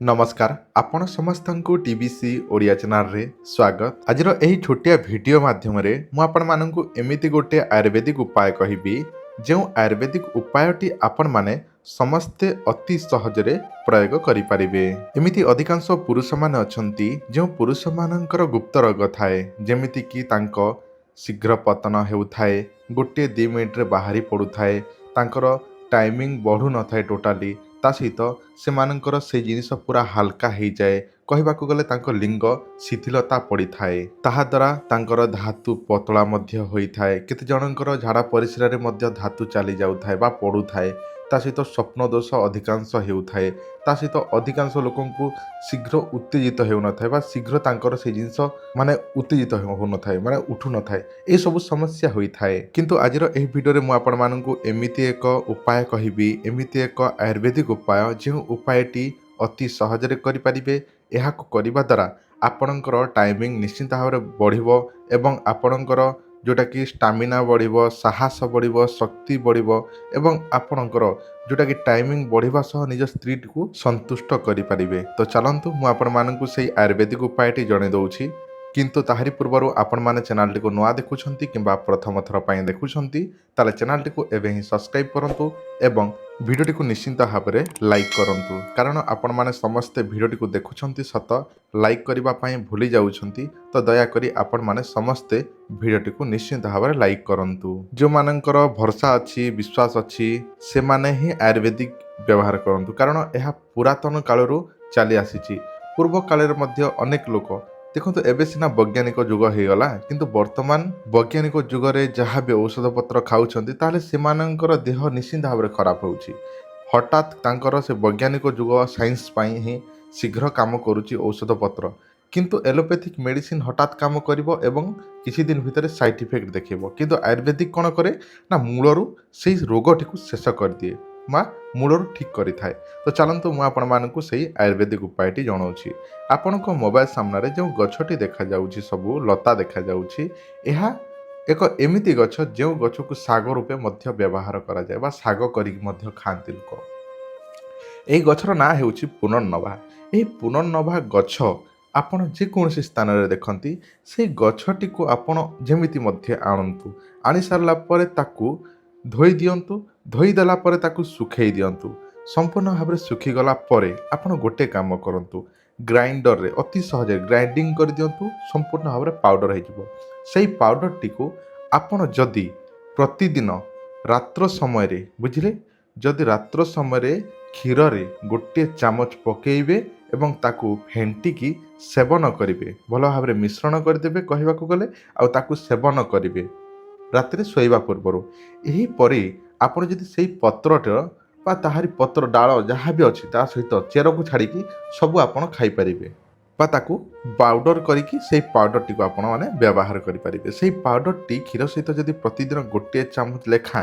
नमस्कार आपण समस्त को टीबीसी ओडिया चैनल रे स्वागत। आज यही छोटिया वीडियो माध्यम मु आपण मानकु एमिति गोटे आयुर्वेदिक उपाय कहिबी जो आयुर्वेदिक उपायटी आपण माने समस्ते अति सहजरे प्रयोग करि परिबे। एमिति अधिकांश पुरुष माने अछंती जो पुरुष मानकर गुप्त रोग थाए जेमिति कि तांको शीघ्र पतन हेउथाए, गोटे 2 मिनिट रे बाहरी पडुथाए, तांकर टाइमिंग बढ़ू न थाए टोटाली, ता सहित सेमानंकर से जिनिस पूरा हल्का हो जाए, कहबाकू गले तांको लिंग शिथिलता पड़ी थाए, ताहा द्वारा तांकर धातु पतला मध्य होई थाए। केते जनंकर झाड़ा परिस्रा रे मध्य धातु चली जाउ थाए बा पड़ू थाए, ता सहित स्वप्न दोष अधिकांश हेउ थाए, ता सहित अधिकांश लोकंकु शीघ्र उत्तेजित हेउ न थाए बा शीघ्र तांकर से जिनिस माने उत्तेजित हो न थाए, माने उठू न थाए, ए सब समस्या होई थाए। किंतु आजिर एही वीडियो रे मु आपण मानकु एमिति एक उपाय कहिबी, एमिति एक आयुर्वेदिक उपाय जो उपायटी अति सहजरे करि परिबे। एहाको करिबा द्वारा आपणकर टाइमिंग निश्चित भाव बढ़िबो एवं आपणकर जोटा कि स्टामिना बढ़िबो, साहस बढ़िबो, शक्ति बढ़िबो एवं आपणकर जोटा कि टाइमिंग बढ़िबा सह निज स्त्री को संतुष्ट करि परिबे। तो चलंतु मु आपण मानकु सेही आयुर्वेदिक उपायटी जणे दउछि। किंतु ताहारी पूर्वरु आपण माने चैनल टी को नुआ देखुछंती किंबा प्रथम थर पई देखुछंती ताले चैनल टी को एबे ही सब्सक्राइब करंतु एवं वीडियो को निश्चिंत भाव में लाइक करंतु, कारण आपण माने समस्त वीडियो को देखुछंती सत लाइक करबा पई भूली जाउछंती। तो दया करी आपण माने समस्ते वीडियो को निश्चिंत भाव में लाइक करंतु। जो मानकर भरोसा अच्छी विश्वास अच्छी से माने ही आयुर्वेदिक व्यवहार करंतु, कारण यह पुरातन कालरू चली आसीची। पूर्व काल मध्य अनेक लोक देखो एबे सिना वैज्ञानिक जुग हो गला, किंतु वर्तमान वैज्ञानिक जुगरे जहाँ भी औषध पत्र खाउछंती ताले सेमानंकर देह निश्चित भाव में खराब होउची। हठात तांकर से वैज्ञानिक जुग साइंस पाई ही शीघ्र काम करुची औषध पत्र, किंतु एलोपैथिक मेडिसिन हठात काम करिवो एवं किछि दिन भितर साइड इफेक्ट देखिबो। किंतु आयुर्वेदिक कोन करे ना मूलरू से रोगटी को शेष कर दिए, मूलरू ठीक करि थाए। तो चलंतु मु आपण मानकु सेही आयुर्वेदिक उपायटी जणाउछि। आपणको मोबाइल सामने जो गछटी देखा जाउछि, सबु लता देखा जाउछि, एहा एक एमिति गछ जो गछ को साग रूपे मध्य व्यवहार करा जाय बा साग करी मध्य खांती लोक। एही गछर ना हेउछि पुनर्नभा। एही पुनर्नभा गछ आपण जे कोनसी स्थान रे देखंती से गछटी को आपण जेमिति मध्य आणंतु, आनी सारला परे ताकू धोई दियंतु, धोई देला परे ताकू सुखेई दियंतु। संपूर्ण भाव में सुखी गला परे आपण गोटे काम करंतु, ग्राइंडर रे अति सहज ग्राइंडिंग कर दियंतु, संपूर्ण भाव में पाउडर हो जिवो। सेही पाउडर टी को आपण जदि प्रतिदिन रात्र समय रे बुझिले, जदि रात्र समय रे क्षीर रे गोटे चामच पकेइबे एवं ताकू फेंटिकी सेवन करिवे, भल भाव में मिश्रण करदेबे कहबाकू गले, आ ताकू सेवन करिवे रात्रि शोइबा पूर्वरु। एही परे आपण जदि सेही पत्रटर बा ताहारी पत्र डाल जहाँ भी अच्छी ता सहित चेर को छाड़ी सबू आपण खाई परिबे बा ताकू पाउडर करिकी सेही पाउडर टी को आपण माने व्यवहार करि परिबे। सेही पाउडर टी क्षीर सहित जदि प्रतिदिन गोटे चामच लेखा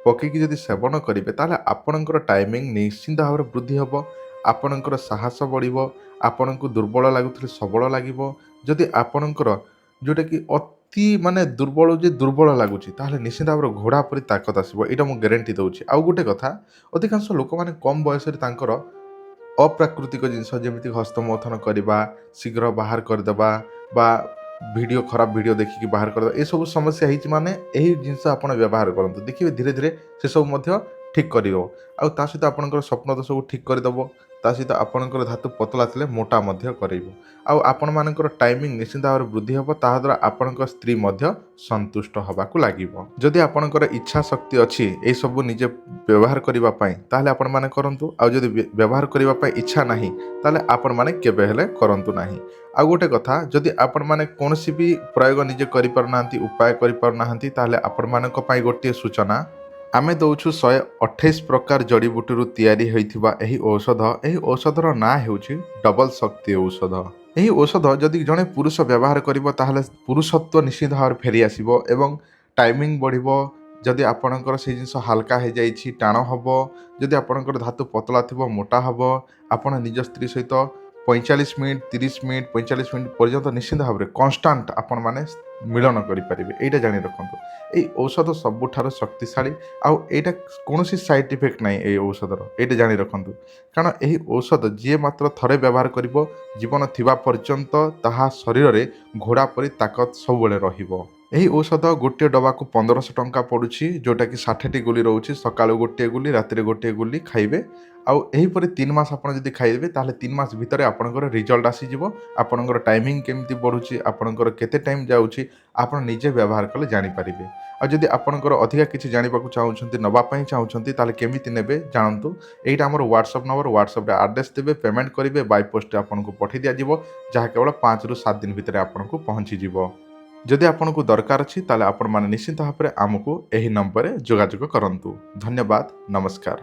पकेकी जदि सेवन करिवे ताले आपणकर टाइमिंग निश्चिंत भाव में वृद्धि हबो, आपणकर साहस बढ़िबो, आपणको दुर्बल लागुथले सबल लागिबो। जदि आपणकर जोटा कि अति माने दुर्बल लगुच ताहले निश्चित भाव घोड़ा परी ताकत आसो, यहाँ मुझे ग्यारंटी दूसरी। आउ गोटे कथा, अधिकांश लोक मैंने कम बयस अप्राकृतिक जिनस जमी हस्तमथन करवा, शीघ्र बाहर करदेवा बा वीडियो खराब वीडियो देखिकी बाहर करदेवा, ये सब समस्या होती माने यही जिनस आप व्यवहार करते देखिए धीरे धीरे से सब ठीक कर सहित आपंकर स्वप्न दोष को ठीक करदेव, ता सहित आपंकर धातु पतला थिले मोटा मध्य करइबो। आउ आपण मानकर टाइमिंग निश्चित भाव में वृद्धि हबो, ताहा द्वारा आपणकर स्त्री मध्य संतुष्ट हबाकू लागिबो। जदि आपणकर इच्छा शक्ति अछि ए सब निजे व्यवहार करिबा पई ताहले आपण माने करंतु, आउ जदि व्यवहार करिबा पई इच्छा नाही ताहले आपण माने केबे हेले करंतु नाही। आउ गोटे कथा, जदि आपण माने कोनोसी भी प्रयोग निजे करि परनांती, उपाय करि परनांती, ताहले आपण मानक पई गोटे सूचना, आमे दौछु 128 प्रकार जड़ीबूटी तैयारी होइथिबा एही औषध। एही औषधर ना हेउछि डबल शक्ति औषध। एही औषध जदि जड़े पुरुष व्यवहार करिवो ताहले पुरुषत्व निश्चित भाव फेरी आसिबो एवं टाइमिंग बढ़िबो। जदि आपणकर से जिनस हल्का हो जाइछि टाण हबो, जदि आपणकर धातु पतला थिबो मोटा हबो, आपण निज स्त्री सहित 45 मिनिट 30 मिनिट 45 मिनिट पर्यंत निश्चित भाव में कन्स्टांट आपण माने ମିଳନ କରିପାରିବେ। ଏଇଟା ଜାଣି ରଖନ୍ତୁ। ଏଇ ଔଷଧ ସବୁଠାରୁ ଶକ୍ତିଶାଳୀ ଆଉ ଏଇଟା କୌଣସି ସାଇଡ୍ ଇଫେକ୍ଟ ନାହିଁ ଏଇ ଔଷଧର। ଏଇଟା ଜାଣି ରଖନ୍ତୁ। କାରଣ ଏହି ଔଷଧ ଯିଏ ମାତ୍ର ଥରେ ବ୍ୟବହାର କରିବ ଜୀବନ ଥିବା ପର୍ଯ୍ୟନ୍ତ ତାହା ଶରୀରରେ ଘୋଡ଼ା ପରି ତାକତ ସବୁବେଳେ ରହିବ। ଏହି ଔଷଧ ଗୋଟିଏ ଡବାକୁ 1500 ଟଙ୍କା ପଡ଼ୁଛି, ଯେଉଁଟାକି 60ଟି ଗୁଲି ରହୁଛି। ସକାଳୁ ଗୋଟିଏ ଗୁଲି, ରାତିରେ ଗୋଟିଏ ଗୁଲି ଖାଇବେ। ଆଉ ଏହିପରି 3 ମାସ ଆପଣ ଯଦି ଖାଇବେ ତାହେଲେ 3 ମାସ ଭିତରେ ଆପଣଙ୍କର ରିଜଲ୍ଟ ଆସିଯିବ। ଆପଣଙ୍କର ଟାଇମିଂ କେମିତି ବଢ଼ୁଛି, ଆପଣଙ୍କର କେତେ ଟାଇମ୍ ଯାଉଛି, ଆପଣ ନିଜେ ବ୍ୟବହାର କଲେ ଜାଣିପାରିବେ। ଆଉ ଯଦି ଆପଣଙ୍କର ଅଧିକା କିଛି ଜାଣିବାକୁ ଚାହୁଁଛନ୍ତି, ନେବା ପାଇଁ ଚାହୁଁଛନ୍ତି, ତାହେଲେ କେମିତି ନେବେ ଜାଣନ୍ତୁ। ଏଇଟା ଆମର ହ୍ୱାଟ୍ସଆପ୍ ନମ୍ବର। ହ୍ୱାଟ୍ସଆପ୍ରେ ଆଡ୍ରେସ୍ ଦେବେ, ପେମେଣ୍ଟ କରିବେ, ବାଇ ପୋଷ୍ଟରେ ଆପଣଙ୍କୁ ପଠାଇ ଦିଆଯିବ, ଯାହା କେବଳ 5ରୁ 7 ଦିନ ଭିତରେ ଆପଣଙ୍କୁ ପହଞ୍ଚିଯିବ। ଯଦି ଆପଣଙ୍କୁ ଦରକାର ଅଛି ତାହେଲେ ଆପଣମାନେ ନିଶ୍ଚିତ ଭାବରେ ଆମକୁ ଏହି ନମ୍ବରରେ ଯୋଗାଯୋଗ କରନ୍ତୁ। ଧନ୍ୟବାଦ, ନମସ୍କାର।